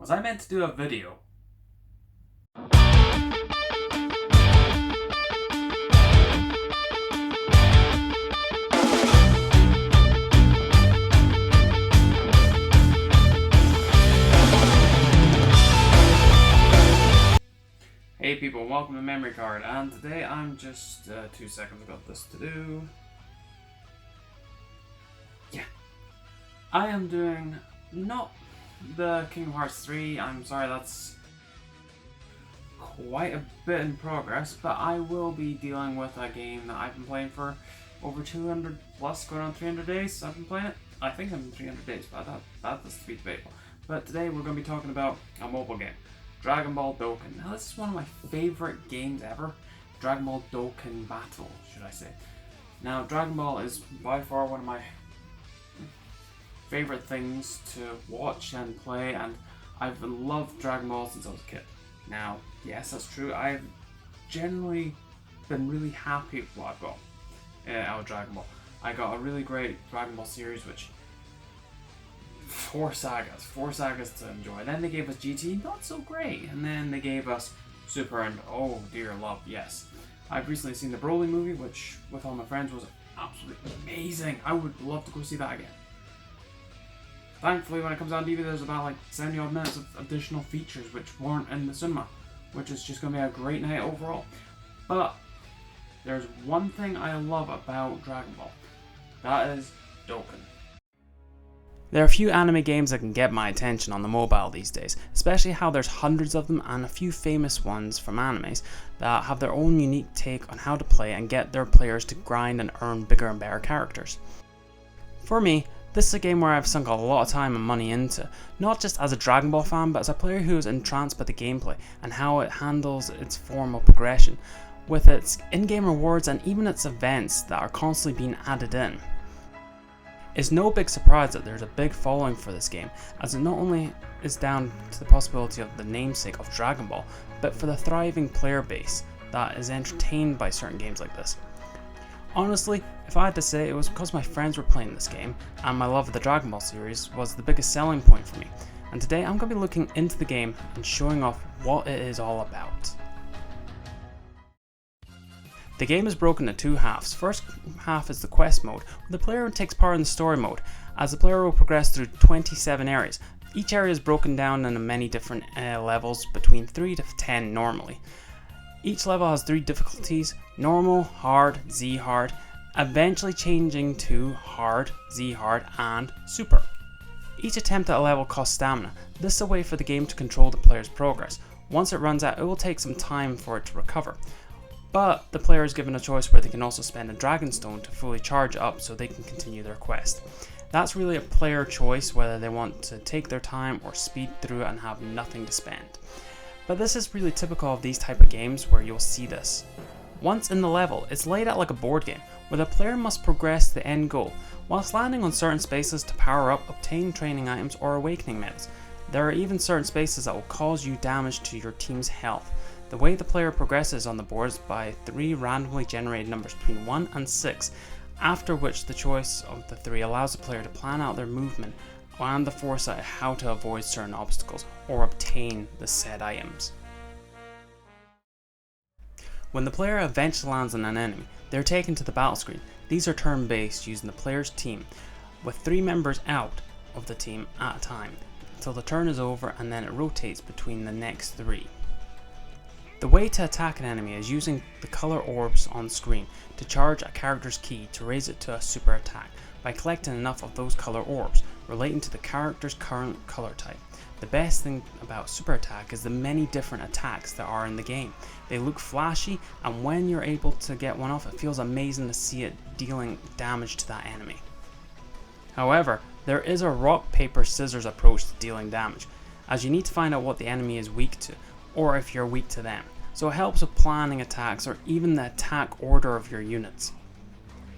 Was I meant to do a video? Hey people, welcome to Memory Card, and today I'm just 2 seconds, I've got this to do. Yeah. I am doing not the Kingdom Hearts 3, I'm sorry, that's quite a bit in progress, but I will be dealing with a game that I've been playing for over 200 plus, going on 300 days. I've been playing it. I think I'm in 300 days, but that's to be debatable. But today we're going to be talking about a mobile game. Dragonball Dokkan. Now this is one of my favorite games ever. Dragonball Dokkan Batle, should I say. Now Dragon Ball is by far one of my favorite things to watch and play, and I've loved Dragon Ball since I was a kid. Now, yes, that's true. I've generally been really happy with what I've got out of Dragon Ball. I got a really great Dragon Ball series, which four sagas to enjoy. Then they gave us GT, not so great, and then they gave us Super, and oh dear love, yes. I've recently seen the Broly movie, which with all my friends was absolutely amazing. I would love to go see that again. Thankfully, when it comes out on DVD, there's about like 70 odd minutes of additional features which weren't in the cinema, which is just going to be a great night overall. But there's one thing I love about Dragon Ball. That is Dokkan. There are a few anime games that can get my attention on the mobile these days, especially how there's hundreds of them and a few famous ones from animes that have their own unique take on how to play and get their players to grind and earn bigger and better characters. For me, this is a game where I've sunk a lot of time and money into, not just as a Dragon Ball fan, but as a player who is entranced by the gameplay and how it handles its form of progression, with its in-game rewards and even its events that are constantly being added in. It's no big surprise that there's a big following for this game, as it not only is down to the possibility of the namesake of Dragon Ball, but for the thriving player base that is entertained by certain games like this. Honestly, if I had to say, it was because my friends were playing this game, and my love of the Dragon Ball series was the biggest selling point for me, and today I'm going to be looking into the game and showing off what it is all about. The game is broken into two halves. First half is the quest mode, where the player takes part in the story mode, as the player will progress through 27 areas. Each area is broken down into many different levels, between 3 to 10 normally. Each level has 3 difficulties: normal, hard, Z hard, eventually changing to hard, Z hard, and super. Each attempt at a level costs stamina. This is a way for the game to control the player's progress. Once it runs out, it will take some time for it to recover. But the player is given a choice where they can also spend a Dragon Stone to fully charge up so they can continue their quest. That's really a player choice whether they want to take their time or speed through it and have nothing to spend. But this is really typical of these type of games where you'll see this. Once in the level, it's laid out like a board game, where the player must progress to the end goal, whilst landing on certain spaces to power up, obtain training items or awakening medals. There are even certain spaces that will cause you damage to your team's health. The way the player progresses on the board is by 3 randomly generated numbers between 1 and 6, after which the choice of the 3 allows the player to plan out their movement and the foresight of how to avoid certain obstacles or obtain the said items. When the player eventually lands on an enemy, they are taken to the battle screen. These are turn-based, using the player's team, with 3 members out of the team at a time, until the turn is over, and then it rotates between the next 3. The way to attack an enemy is using the color orbs on screen to charge a character's ki to raise it to a super attack by collecting enough of those color orbs relating to the character's current color type. The best thing about super attack is the many different attacks that are in the game. They look flashy, and when you're able to get one off, it feels amazing to see it dealing damage to that enemy. However, there is a rock, paper, scissors approach to dealing damage, as you need to find out what the enemy is weak to, or if you're weak to them. So it helps with planning attacks or even the attack order of your units.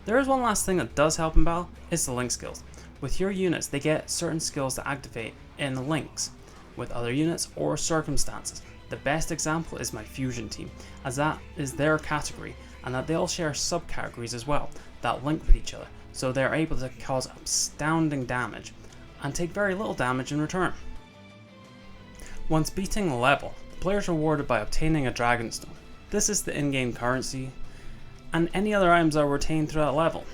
There is one last thing that does help in battle, it's the link skills. With your units, they get certain skills that activate in links with other units or circumstances. The best example is my fusion team, as that is their category, and that they all share subcategories as well that link with each other, so they are able to cause astounding damage and take very little damage in return. Once beating the level, the player is rewarded by obtaining a Dragon Stone. This is the in-game currency, and any other items are retained throughout the level.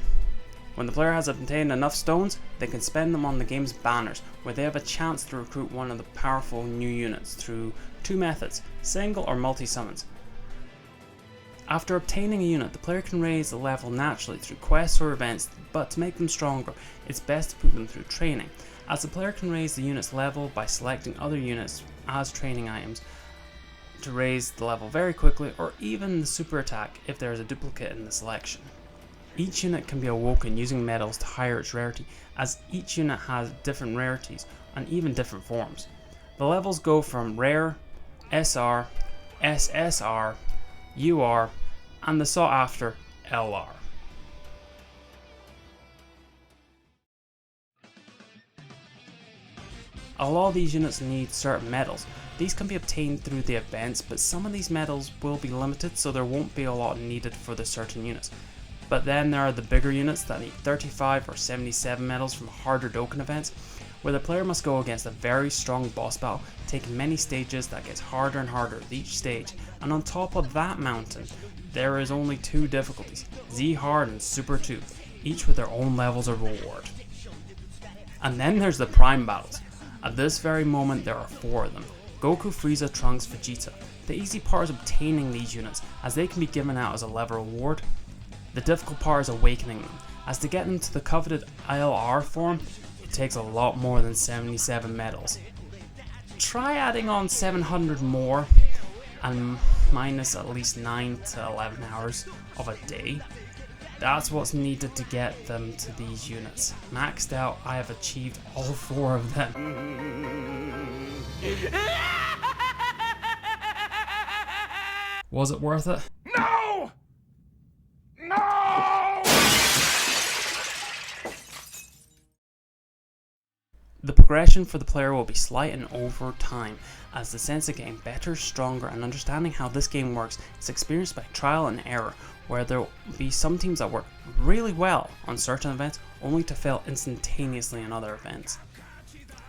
When the player has obtained enough stones, they can spend them on the game's banners, where they have a chance to recruit one of the powerful new units through two methods, single or multi-summons. After obtaining a unit, the player can raise the level naturally through quests or events, but to make them stronger, it's best to put them through training, as the player can raise the unit's level by selecting other units as training items to raise the level very quickly, or even the super attack if there is a duplicate in the selection. Each unit can be awoken using medals to higher its rarity, as each unit has different rarities and even different forms. The levels go from Rare, SR, SSR, UR, and the sought after LR. A lot of these units need certain medals. These can be obtained through the events, but some of these medals will be limited, so there won't be a lot needed for the certain units. But then there are the bigger units that need 35 or 77 medals from harder Dokkan events, where the player must go against a very strong boss battle, taking many stages that gets harder and harder with each stage. And on top of that mountain, there is only two difficulties, Z Hard and Super 2, each with their own levels of reward. And then there's the Prime battles. At this very moment there are 4 of them: Goku, Frieza, Trunks, Vegeta. The easy part is obtaining these units, as they can be given out as a level reward. The difficult part is awakening them, as to get them to the coveted LR form, it takes a lot more than 77 medals. Try adding on 700 more, and minus at least 9 to 11 hours of a day. That's what's needed to get them to these units. Maxed out, I have achieved all 4 of them. Was it worth it? No! No! The progression for the player will be slight and over time, as the sense of getting better, stronger, and understanding how this game works is experienced by trial and error, where there will be some teams that work really well on certain events, only to fail instantaneously in other events.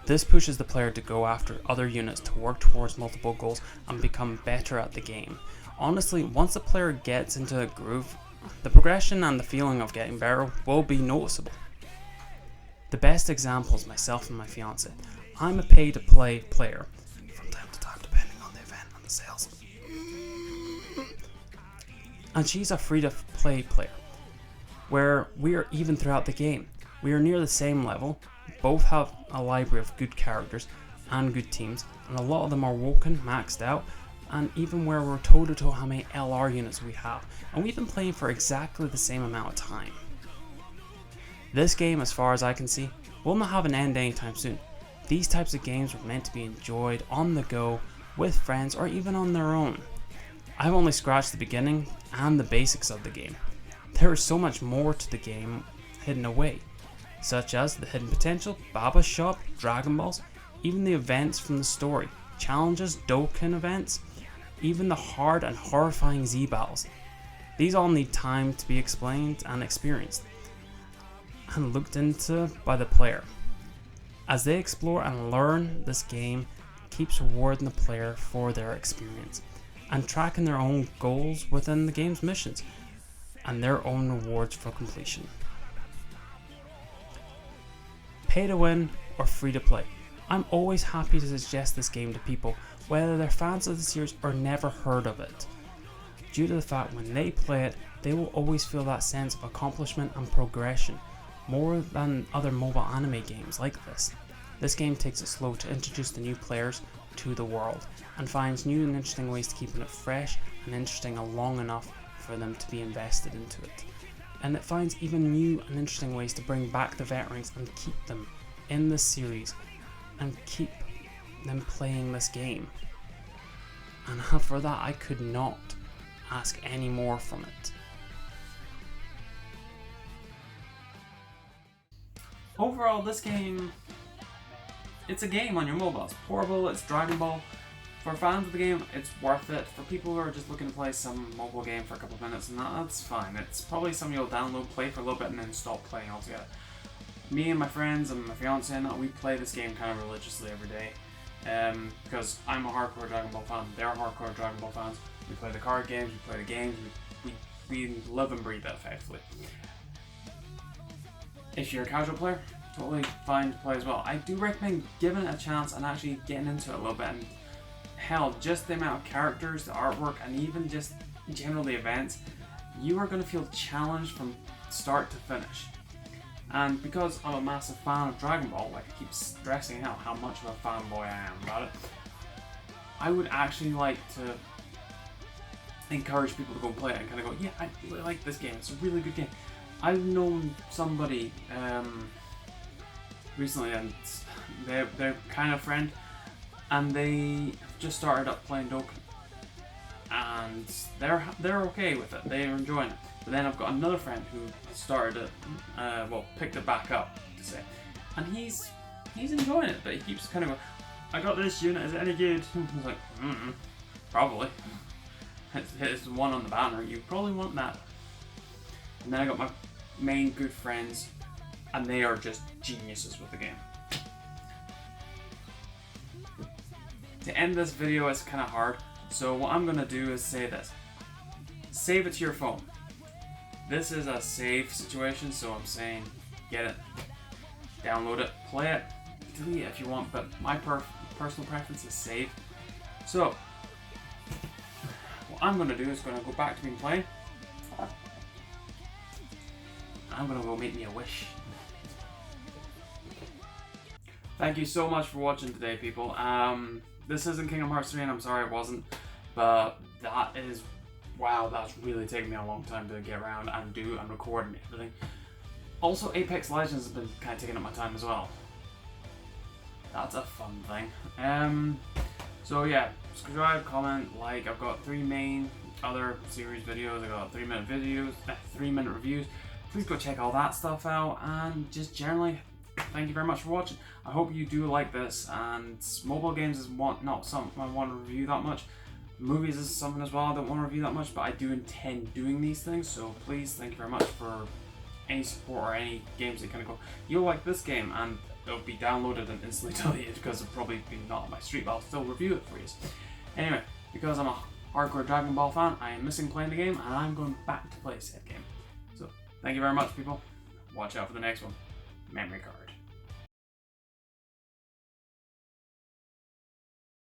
This pushes the player to go after other units to work towards multiple goals and become better at the game. Honestly, once the player gets into a groove, the progression and the feeling of getting better will be noticeable. The best example is myself and my fiance. I'm a pay-to-play player, from time to time depending on the event and the sales. And she's a free-to-play player, where we are even throughout the game. We are near the same level, both have a library of good characters and good teams, and a lot of them are woken, maxed out, and even where we're toe-to-toe how many LR units we have, and we've been playing for exactly the same amount of time. This game, as far as I can see, will not have an end anytime soon. These types of games were meant to be enjoyed on the go, with friends, or even on their own. I've only scratched the beginning and the basics of the game. There is so much more to the game hidden away, such as the hidden potential, Baba's shop, Dragon Balls, even the events from the story, challenges, Dokkan events, even the hard and horrifying Z battles. These all need time to be explained and experienced, and looked into by the player. As they explore and learn, this game keeps rewarding the player for their experience, and tracking their own goals within the game's missions, and their own rewards for completion. Pay to win or free to play, I'm always happy to suggest this game to people, whether they're fans of the series or never heard of it, due to the fact when they play it, they will always feel that sense of accomplishment and progression, more than other mobile anime games like this. This game takes it slow to introduce the new players to the world, and finds new and interesting ways to keeping it fresh and interesting long enough for them to be invested into it. And it finds even new and interesting ways to bring back the veterans and keep them in this series, and keep them playing this game. And for that, I could not ask any more from it. Overall, this game, it's a game on your mobile. It's portable, it's Dragon Ball. For fans of the game, it's worth it. For people who are just looking to play some mobile game for a couple of minutes, and that's fine. It's probably something you'll download, play for a little bit, and then stop playing altogether. Me and my friends and my fiance and that, we play this game kind of religiously every day. because I'm a hardcore Dragon Ball fan, they're hardcore Dragon Ball fans. We play the card games, we play the games, we live and breathe it effectively. If you're a casual player, totally fine to play as well. I do recommend giving it a chance and actually getting into it a little bit. And hell, just the amount of characters, the artwork, and even just generally events, you are going to feel challenged from start to finish. And because I'm a massive fan of Dragon Ball, like I keep stressing out how much of a fanboy I am about it, I would actually like to encourage people to go and play it and kind of go, yeah, I really like this game, it's a really good game. I've known somebody recently, and they're kind of friend, and they just started up playing Dokkan, and they're okay with it, they're enjoying it. But then I've got another friend who started it, well, picked it back up to say, and he's enjoying it, but he keeps kind of going, I got this unit, is it any good? I was like, probably. It's the one on the banner, you probably want that. And then I got my main good friends, and they are just geniuses with the game. To end this video, it's kind of hard, so what I'm going to do is say this. Save it to your phone. This is a save situation, so I'm saying get it, download it, play it, delete it if you want, but my personal preference is save. So, what I'm going to do is going to go back to being playing. I'm going to go make me a wish. Thank you so much for watching today, people. This isn't Kingdom Hearts 3, and I'm sorry it wasn't, but that is, wow, that's really taken me a long time to get around and do and record and everything. Also, Apex Legends has been kind of taking up my time as well. That's a fun thing. So yeah, subscribe, comment, like. I've got 3 main other series videos. I got 3-minute videos, 3-minute reviews. Please go check all that stuff out, and just generally, thank you very much for watching. I hope you do like this, and mobile games is not something I want to review that much. Movies is something as well I don't want to review that much, but I do intend doing these things, so please, thank you very much for any support or any games that kind of go, you'll like this game, and it'll be downloaded and instantly deleted because it'll probably be not on my street, but I'll still review it for you. Anyway, because I'm a hardcore Dragon Ball fan, I am missing playing the game, and I'm going back to play said game. So, thank you very much, people. Watch out for the next one. Memory card.